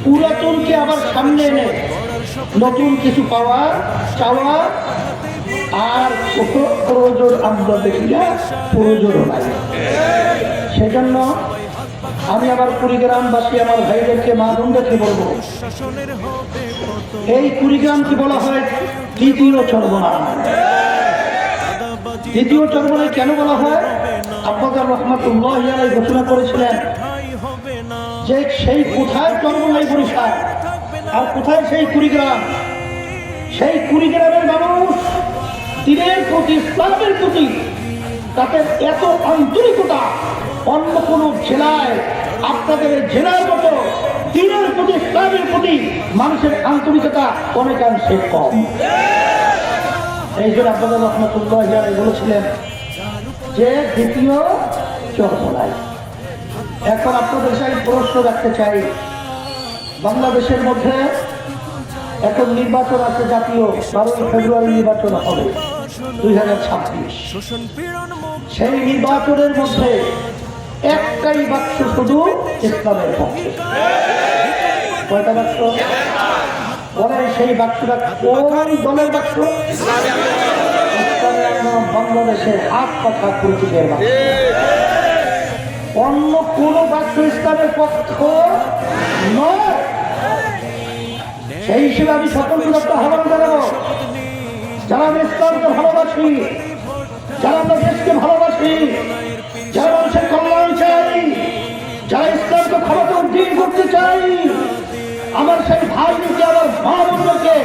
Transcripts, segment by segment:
পুরাতনকে আবার সামনে এনে নতুন কিছু পাওয়া চাওয়া আর প্রয়োজন আমরা দেখি না, প্রয়োজনও নাই। সেজন্য আমি আমার কুড়িগ্রামবাসী আমার ভাইদেরকে মা বোনদেরকে বলবো, এই কুড়িগ্রামকে বলা হয় দ্বিতীয় চরমনাই। দ্বিতীয় চরমনাই কেন বলা হয়? আব্বাজার রহমাতুল্লাহি আলাইহি ঘোষণা করেছিলেন যে সেই কোথায় চরমনাই বরিশাল আর কোথায় সেই কুড়িগ্রাম। সেই কুড়িগ্রামের মানুষ দিনের প্রতি, ইসলামের প্রতি তাদের এত আন্তরিকতা অন্য কোনো জেলায়, আপনাদের জেলার মতো দিনের প্রতি, ইসলামের প্রতি মানুষের আন্তরিকতা অনেকাংশে কম। এই জন্য আব্বাজার রহমাতুল্লাহি আলাইহি বলেছিলেন যে দ্বিতীয় চরমনাই। এখন আপনাদের সাথে প্রশ্ন রাখতে চাই, বাংলাদেশের মধ্যে এখন নির্বাচন আছে, জাতীয় 12 ফেব্রুয়ারি নির্বাচন হবে 2026। সেই নির্বাচনের মধ্যে একটাই বাক্স শুধু ইসলামের পক্ষে। কয়টা বাক্স? পরে সেই বাক্সটা কোন দলের বাক্স? বাংলাদেশের হাত কথা পরিচিতের বাক্স। অন্য কোন বাক্স ইসলামের পক্ষ নয়। সেই হিসেবে আমি সকলকে একটা আহ্বান জানাবো, যারা আমি ইসলামকে ভালোবাসি, যারা আমরা দেশকে ভালোবাসি, যারা মানুষের কল্যাণ চাই, যারা ইসলামকে ক্ষমতা উদ্দিন করতে চাই, আমার সেই ভাইকে, আমার মা বোনকে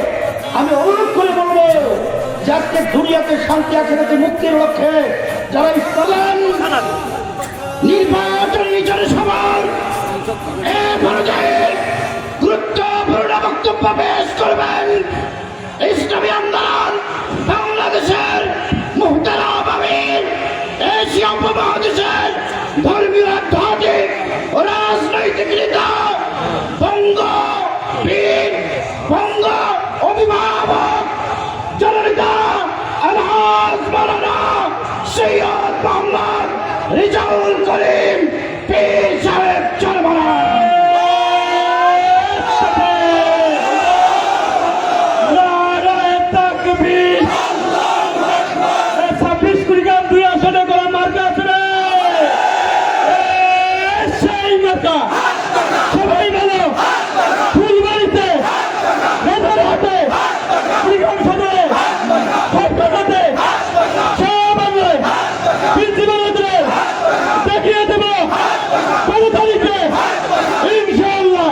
আমি অনুরোধ করে বলবো যে আজকে দুনিয়াতে শান্তি আছে, মুক্তির লক্ষ্যে যারা ইসলাম নির্বাচন নিজের সবার গুরুত্বপূর্ণ বক্তব্য পেশ করবেন ইসলামী আন্দোলন বাংলাদেশের মুহতারাম আমির, এশিয়া উপমহাদেশের ধর্মীয় আধ্যাত্মিক ও রাজনৈতিক নেতা, বঙ্গ বীর, বঙ্গ অভিভাবক জননেতা আলহাজ মাওলানা সৈয়দ মোহাম্মদ রিজাউল করিম পীর সাহেব চরমনাই। সবাই বলো ফুলবাড়িতে, নেতারহাটে, কুড়িগ্রাম সদরে, সরকারহাটে, সারা বাংলায় প্রিন্সিপালদের দেখিয়ে দেব 12 তারিখে ইনশাআল্লাহ।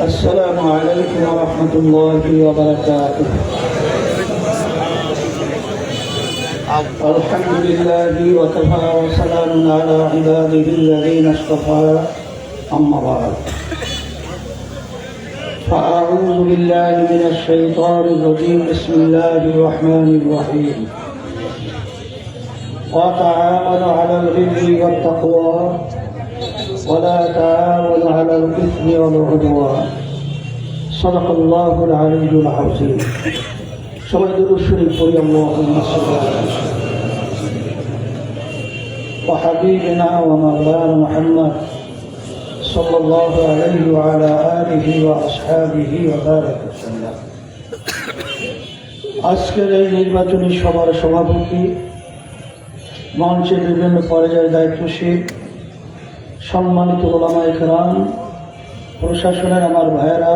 আসসালামু আলাইকুম ওয়া রাহমাতুল্লাহি ওয়া বারাকাতুহু। الحمد لله وكفى وسلام على عباده الذين اصطفى، أما بعد فأعوذ بالله من الشيطان الرجيم. بسم الله الرحمن الرحيم. وتعاونوا على البر والتقوى ولا تعاونوا على الإثم والعدوان. صدق الله العلي العظيم. সবাই দুরূদ শরীফ পড়ি। আল্লাহুম্মা সাল্লি আলা ওয়া হাবিবিনা ওয়া মাওলানা মুহাম্মদ সাল্লাল্লাহু আলাইহি ওয়া আলা আলিহি ওয়া আসহাবিহি ওয়া বারাকা ওয়াসাল্লাম। আজকের এই নির্বাচনী সভার সভাপতি, মঞ্চের বিভিন্ন পর্যায়ে দায়িত্বশীল সম্মানিত উলামায়ে কেরাম, প্রশাসনের আমার ভাইয়েরা,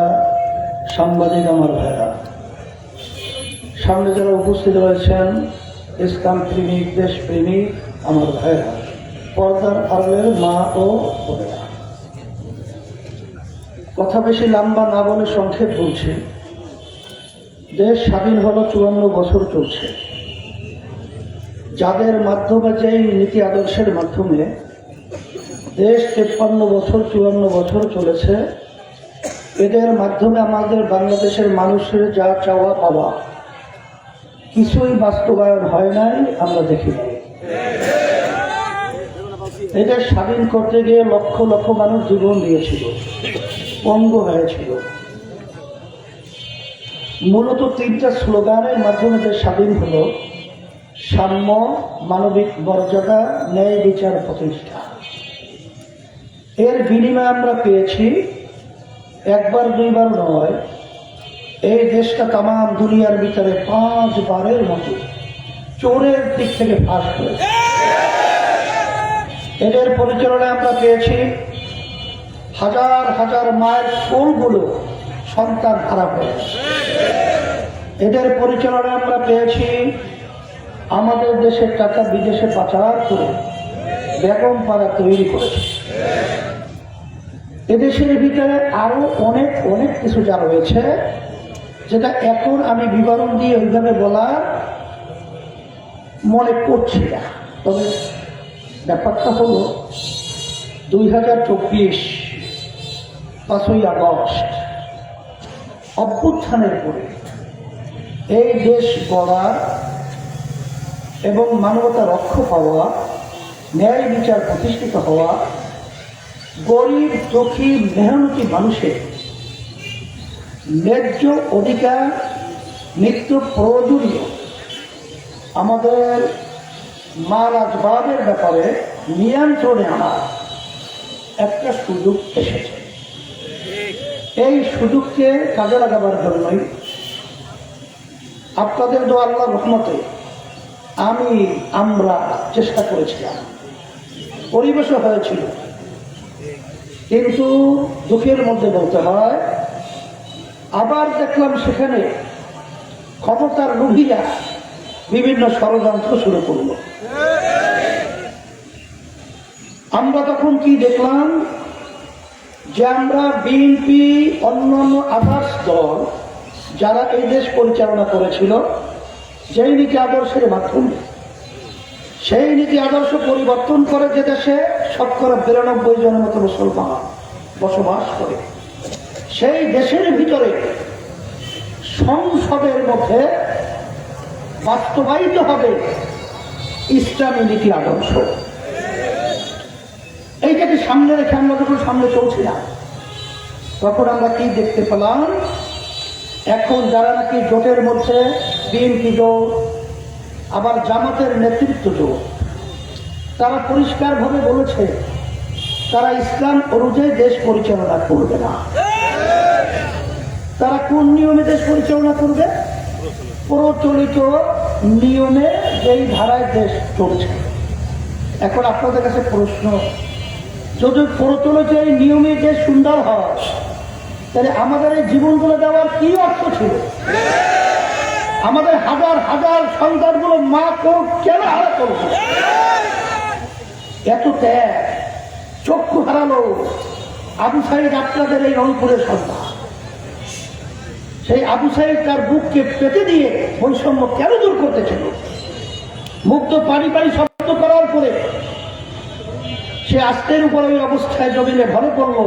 সাংবাদিক আমার ভাইয়েরা, সামনে যারা উপস্থিত রয়েছেন ইসলাম প্রেমিক, দেশ প্রেমিক আমার ভাইয়েরা, পর্দার আড়ালের মা ও বোনেরা, কথা বেশি লম্বা না বলে সংক্ষেপ বলছি। দেশ স্বাধীন হলো 54 বছর চলছে। যাদের মাধ্যমে, যেই নীতি আদর্শের মাধ্যমে দেশ 53 বছর 54 বছর চলেছে, এদের মাধ্যমে আমাদের বাংলাদেশের মানুষের যা চাওয়া পাওয়া কিছুই বাস্তবায়ন হয় নাই, আমরা দেখি নাই। এদের স্বাধীন করতে গিয়ে লক্ষ লক্ষ মানুষ জীবন দিয়েছিল, পঙ্গু হয়েছিল। মূলত 3টা স্লোগানের মাধ্যমে যে স্বাধীন হলো সাম্য, মানবিক মর্যাদা, ন্যায় বিচার প্রতিষ্ঠা। এর বিনিময়ে আমরা পেয়েছি, একবার দুইবার নয়, এই দেশটা তাম দুনিয়ার ভিতরে 5 বারের মতো চোরের দিক থেকে ফাঁস হয়েছে। এদের পরিচালনায় আমরা পেয়েছি হাজার হাজার মায়ের কোলগুলো সন্তান হারা হয়েছে। এদের পরিচালনায় আমরা পেয়েছি আমাদের দেশের টাকা বিদেশে পাচার করে বেগম পাড়া তৈরি করেছে। এদেশের ভিতরে আরো অনেক অনেক কিছু যা রয়েছে, যেটা এখন আমি বিবরণ দিয়ে ওইভাবে বলার মনে করছি না। তবে ব্যাপারটা হলো 2024 5ই আগস্ট অভ্যুত্থানের পরে এই দেশ গড়ার এবং মানবতা রক্ষা পাওয়া, ন্যায় বিচার প্রতিষ্ঠিত হওয়া, গরিব দুঃখী মেহনতি মানুষের ন্যায্য অধিকার নিত্য প্রয়োজনীয় আমাদের মাল আসবাবের ব্যাপারে নিয়ন্ত্রণে আনার একটা সুযোগ এসেছে। এই সুযোগকে কাজে লাগাবার জন্যই আপনাদের দোয়া আল্লাহর রহমতে আমরা চেষ্টা করেছিলাম, পরিবেশও হয়েছিল। কিন্তু দুঃখের মধ্যে বলতে হয়, আবার দেখলাম সেখানে ক্ষমতার লোভীরা বিভিন্ন ষড়যন্ত্র শুরু করল। আমরা তখন কি দেখলাম যে আমরা বিএনপি, অন্যান্য আদার্স দল যারা এই দেশ পরিচালনা করেছিল, যেই নীতি আদর্শের মাধ্যমে সেই নীতি আদর্শ পরিবর্তন করে যে দেশে 92% জনের মতো মুসলমান বসবাস করে, সেই দেশের ভিতরে সংসদের মধ্যে বাস্তবায়িত হবে ইসলামী নীতি আদর্শ। এইটাকে সামনে রেখে আমরা যখন সামনে চলছিলাম, তখন আমরা কি দেখতে পেলাম, এখন যারা নাকি জোটের মধ্যে বিএনপি জোট, আবার জামাতের নেতৃত্ব জোট, তারা পরিষ্কারভাবে বলেছে তারা ইসলাম অনুযায়ী দেশ পরিচালনা করবে না। তারা কোন নিয়মে দেশ পরিচালনা করবে? প্রচলিত নিয়মে, যেই ধারায় দেশ চলছে। এখন আপনাদের কাছে প্রশ্ন, যদি প্রচলিত এই নিয়মে দেশ সুন্দর হয়, তাহলে আমাদের এই জীবনগুলো দেওয়ার কি অর্থ ছিল? আমাদের হাজার হাজার সন্তানগুলো মা কেন হারা করব? এত ত্যাগ, চক্ষু হারালো আবু সাইদ, আপনাদের এই রংপুরের সন্তান। সেই আবু সাইদ তার বুককে পেতে দিয়ে বৈষম্য কেন দূর করতেছিল? মুক্ত পানি পানি শব্দ করার পরে সে আস্তের উপর ওই অবস্থায় জমিনে ভরে পড়ল।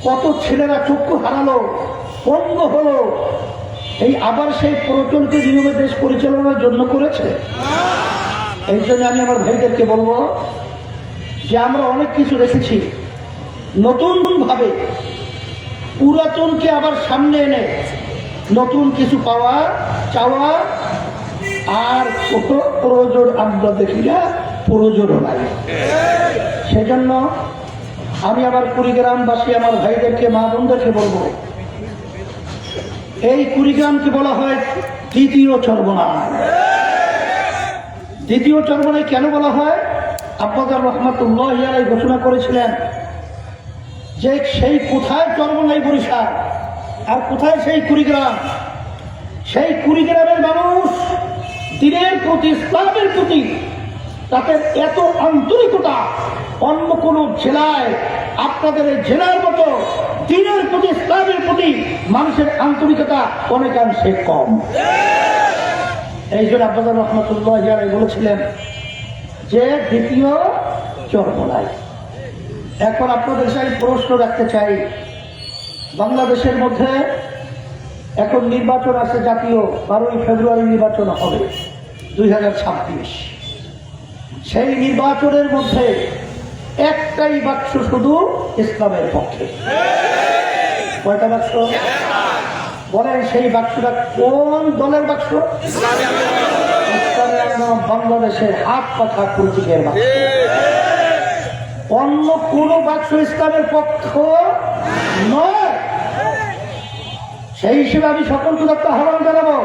কত ছেলেরা চক্ষু হারালো, পঙ্গ হলো। এই আবার সেই প্রচলিত নিয়মে দেশ পরিচালনার জন্য করেছে। এই জন্য আমি আমার ভাইদেরকে বলবো যে আমরা অনেক কিছু রেখেছি, নতুন ভাবে পুরাতনকে আবার সামনে এনে নতুন কিছু পাওয়া চাওয়া আর কত প্রয়োজন আমরা দেখি না, প্রয়োজনও নাই। সেজন্য আমি আমার কুড়িগ্রামবাসী আমার ভাইদেরকে, মা বোনদেরকে বলবো, এই কুড়িগ্রামকে বলা হয় দ্বিতীয় চরমনাই। দ্বিতীয় চরমনাই কেন বলা হয়? আব্বাজার রহমাতুল্লাহ আলাইহি ঘোষণা করেছিলেন যে সেই কোথায় চরমনাই বরিশাল, আর কোথায় সেই কুড়িগ্রাম। সেই কুড়িগ্রামের মানুষ দিনের প্রতি, ইসলামের প্রতি তাদের এত আন্তরিকতা অন্য কোন জেলায়, আপনাদের এই জেলার মতো দিনের প্রতি, ইসলামের প্রতি মানুষের আন্তরিকতা অনেকাংশে কম। এই জন্য আব্বাজার রহমাতুল্লাহ আলাইহি বলেছিলেন যে দ্বিতীয় চরমনাই। এখন আপনাদের সাথে প্রশ্ন রাখতে চাই, বাংলাদেশের মধ্যে এখন নির্বাচন আছে, জাতীয় 12ই ফেব্রুয়ারি নির্বাচন হবে 2026। সেই নির্বাচনের মধ্যে একটাই বাক্স শুধু ইসলামের পক্ষে। কয়টা বাক্স বলেন? সেই বাক্সটা কোন দলের বাক্স? ইসলামী আন্দোলন বাংলাদেশের হাত পাখা প্রতীকের বাক্স। অন্য কোন বাক্স ইসলামের পক্ষ নয়। সেই হিসেবে আমি সকলকে একটা আহ্বান জানাবো,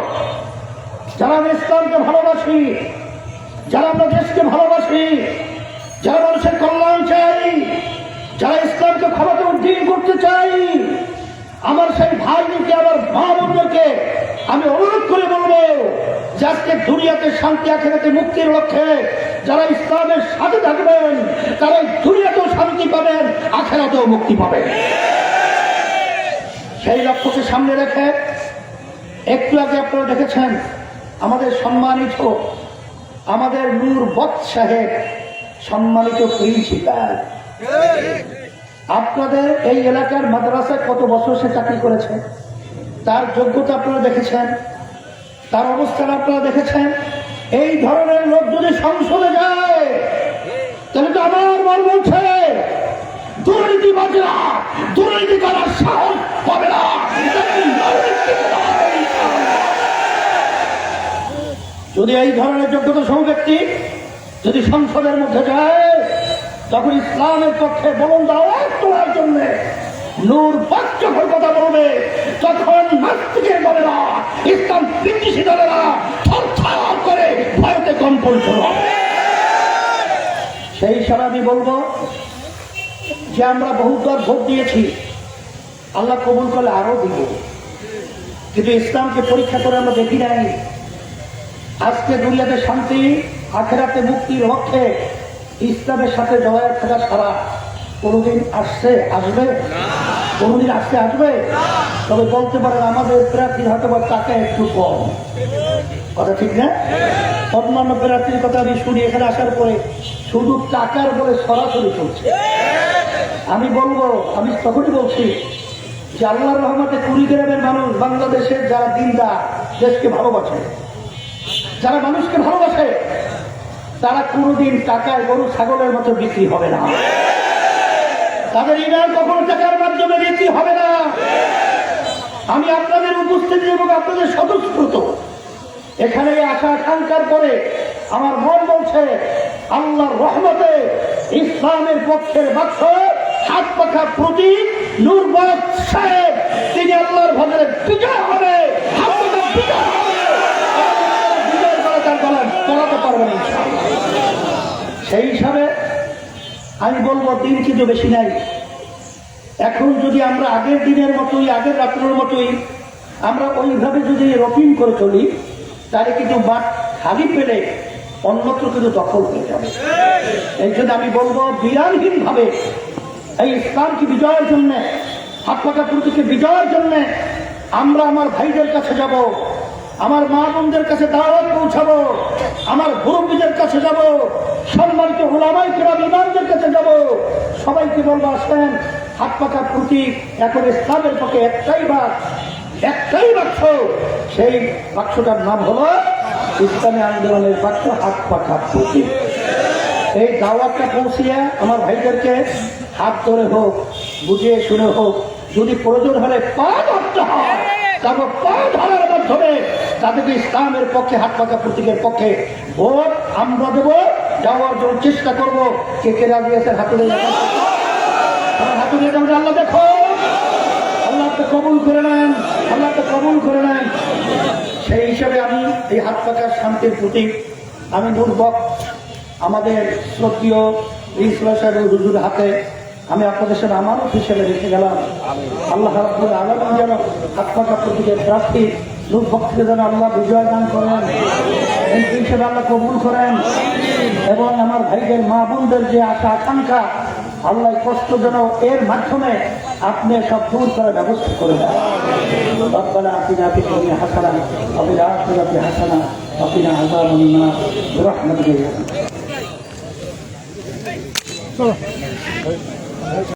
যারা আমি ইসলামকে ভালোবাসি, যারা আমরা দেশকে ভালোবাসি, যারা মানুষের কল্যাণ চাই, যারা ইসলামকে ক্ষমতা উদ্দীন করতে চাই, আমার সেই ভাইদেরকে, আমার মা বোনদেরকে আমি অনুরোধ করে বলবো যে আজকে দুনিয়াতে শান্তি, আখিরাতে মুক্তির লক্ষ্যে যারা ইসলামের সাথে থাকবেন তারা এই দুনিয়াতেও শান্তি পাবেন, আখিরাতেও মুক্তি পাবেন। সেই লক্ষ্যকে সামনে রেখে একটু আগে আপনারা দেখেছেন আমাদের সম্মানিত, আমাদের নূর বক্স সাহেব সম্মানিত প্রিন্সিপাল, আপনাদের এই এলাকার মাদ্রাসায় কত বছর সে চাকরি করেছে, তার যোগ্যতা আপনারা দেখেছেন, তার অবস্থান আপনারা দেখেছেন। এই ধরনের লোক যদি সংসদে যায় তাহলে তো আমার মন বলছে দুর্নীতিবাজরা দুর্নীতি করার সাহস পাবে না। যদি এই ধরনের যোগ্যতা সহ ব্যক্তি যদি সংসদের মধ্যে যায় তখন ইসলামের পক্ষে বলুন দাওয়াত তোলার জন্য নূর বক্স যখন কথা বলবে তখন নাস্তিকের দলেরা, ইসলাম বিদ্বেষী দলেরা থরথর করে ভয়তে কম্পন শুরু হবে। সেই হিসাবে আমি বলবো যে আমরা বহুবার ভোট দিয়েছি, আল্লাহ কবুল করলে আরো দিব, কিন্তু ইসলামকে পরীক্ষা করে আমরা দেখি নাই। আজকে দুনিয়াতে শান্তি, আখেরাতে মুক্তির লক্ষ্যে ইসলামের সাথে জড়ায় থাকা ছাড়া কোনোদিন আসবে? কোনোদিন আসবে? তবে বলতে পারেন আমাদের প্রার্থীর হয়তো বা টাকা একটু কম, কথা ঠিক না? অন্যান্য প্রার্থীর কথা আমি শুনি এখানে আসার পরে শুধু টাকার বলে সরাসরি চলছে। আমি বলবো, আমি তখনই বলছি যে আল্লাহর রহমতে কুড়িগ্রামের মানুষ, বাংলাদেশের যারা দিনদার, দেশকে ভালোবাসে, যারা মানুষকে ভালোবাসে, তারা কোনোদিন টাকায় গরু ছাগলের মতো বিক্রি হবে না। তাদের ইমান কখনো টাকার মাধ্যমে বিক্রি হবে না। আমি আপনাদের উপস্থিতি এবং আপনাদের স্বতঃস্ফূর্ত এখানে আসা আকাঙ্ক্ষার পরে আমার মন বলছে আল্লাহর রহমতে ইসলামের পক্ষের বাক্স হাত পাখা প্রতীক নূর বক্স সাহেব, তিনি আল্লাহর ভজরে বিজয় হবে, হাত পাখা বিজয় হবে, বিজয় করে তার গলায় পড়াতে পারবেন ইনশাআল্লাহ। সেই হিসাবে আমি বলবো দিন কিন্তু বেশি নাই। এখন যদি আমরা আগের দিনের মতোই, আগের রাত্রের মতোই আমরা ওইভাবে যদি রুটিন করে চলি তাহলে কিন্তু মাঠ খালি পেলে অন্যত্র কিন্তু দখল হয়ে যাবে। এই জন্য আমি বলবো বিরামহীন ভাবে এই ইসলামকে বিজয়ের জন্য, হাত পাকা প্রতীকে বিজয়ের জন্য আমরা আমার ভাইদের কাছে যাব, আমার মা বোনদের কাছে দাওয়াত পৌঁছাবো, আমার মুরব্বীদের কাছে যাব, সম্মানিত ওলামায়ে কেরাম ইমামদের কাছে যাব, সবাইকে বলবো আসেন হাত পাকা প্রতীক এখন ইসলামের পক্ষে একটাই বাক্স, সেই বাক্সটার নাম হলো ইসলামী আন্দোলনের বাক্স হাত পাকা প্রতীক। এই দাওয়াতটা পৌঁছিয়ে আমার ভাইদেরকে হাত ধরে হোক, বুঝিয়ে শুনে হোক, যদি প্রয়োজন হলে পা ধরতে হয় তারপর পা ধরার মাধ্যমে তাদেরকে ইসলামের পক্ষে, হাত পাকা প্রতীকের পক্ষে ভোট আমরা দেবো, যাওয়ার জন্য চেষ্টা করবো। কে কে রাজি আছেন হাতে হাতুড়িয়ে যাবেন? আল্লাহ দেখো, আল্লাহকে কবুল করে নেন, আল্লাহকে কবুল করে নেন। সেই হিসাবে আমি এই হাত পাকার শান্তির প্রতীক আমি নূর বক্স আমাদের শ্রদ্ধীয় প্রিন্সিপাল সাহেব হুজুর হাতে আমি আপনাদের সাথে আমানত হিসেবে রেখে গেলাম। আল্লাহ রাব্বুল আলামিন যেন হাত পাকা প্রতীকের প্রার্থী নূর বক্সকে যেন আল্লাহ বিজয় দান করেন, এই হিসেবে আল্লাহ কবুল করেন, এবং আমার ভাইদের মা বোনদের যে আশা আকাঙ্ক্ষা আল্লাহ কষ্ট যেন এর মাধ্যমে আপনি সব দূর করার ব্যবস্থা করে দেন। রব্বানা আতিনা ফিদ দুনিয়া হাসানাহ ওয়া ফিল আখিরাতি হাসানাহ ওয়া কিনা আযাবান নার বিরহমাতিকা।